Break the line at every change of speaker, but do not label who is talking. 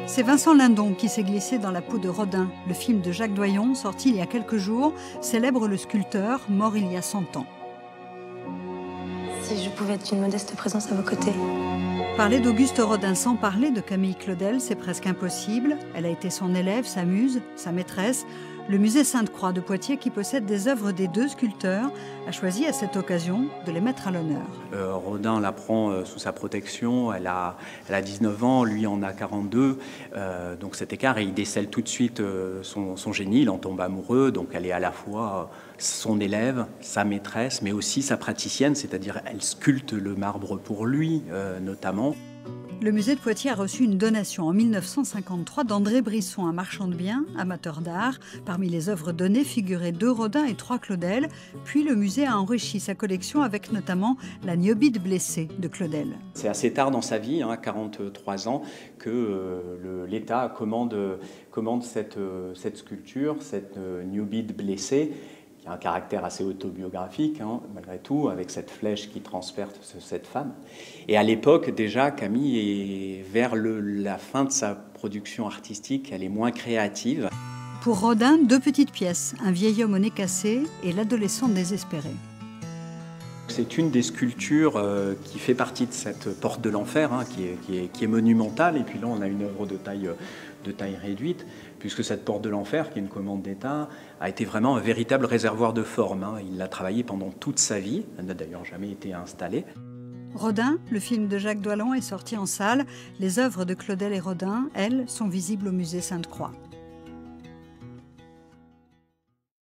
C'est Vincent Lindon qui s'est glissé dans la peau de Rodin. Le film de Jacques Doyon, sorti il y a quelques jours, célèbre le sculpteur mort il y a 100 ans.
Si je pouvais être une modeste présence à vos côtés.
Parler d'Auguste Rodin sans parler de Camille Claudel, c'est presque impossible. Elle a été son élève, sa muse, sa maîtresse. Le musée Sainte-Croix de Poitiers, qui possède des œuvres des deux sculpteurs, a choisi à cette occasion de les mettre à l'honneur.
Rodin la prend sous sa protection, elle a 19 ans, lui en a 42, donc cet écart, et il décèle tout de suite son génie, il en tombe amoureux, donc elle est à la fois son élève, sa maîtresse, mais aussi sa praticienne, c'est-à-dire elle sculpte le marbre pour lui, notamment.
Le musée de Poitiers a reçu une donation en 1953 d'André Brisson, un marchand de biens, amateur d'art. Parmi les œuvres données figuraient 2 Rodin et 3 Claudel. Puis le musée a enrichi sa collection avec notamment la Niobide blessée de Claudel.
C'est assez tard dans sa vie, 43 ans, que l'État commande cette sculpture, cette Niobide blessée, qui a un caractère assez autobiographique, malgré tout, avec cette flèche qui transperce cette femme. Et à l'époque, déjà, Camille est vers la fin de sa production artistique, elle est moins créative.
Pour Rodin, 2 petites pièces, un vieil homme au nez cassé et l'adolescent désespéré.
C'est une des sculptures qui fait partie de cette porte de l'enfer, qui est monumentale. Et puis là, on a une œuvre de taille réduite, puisque cette porte de l'enfer, qui est une commande d'État, a été vraiment un véritable réservoir de forme. Il l'a travaillé pendant toute sa vie. Elle n'a d'ailleurs jamais été installée.
Rodin, le film de Jacques Doyon, est sorti en salle. Les œuvres de Claudel et Rodin, elles, sont visibles au musée Sainte-Croix.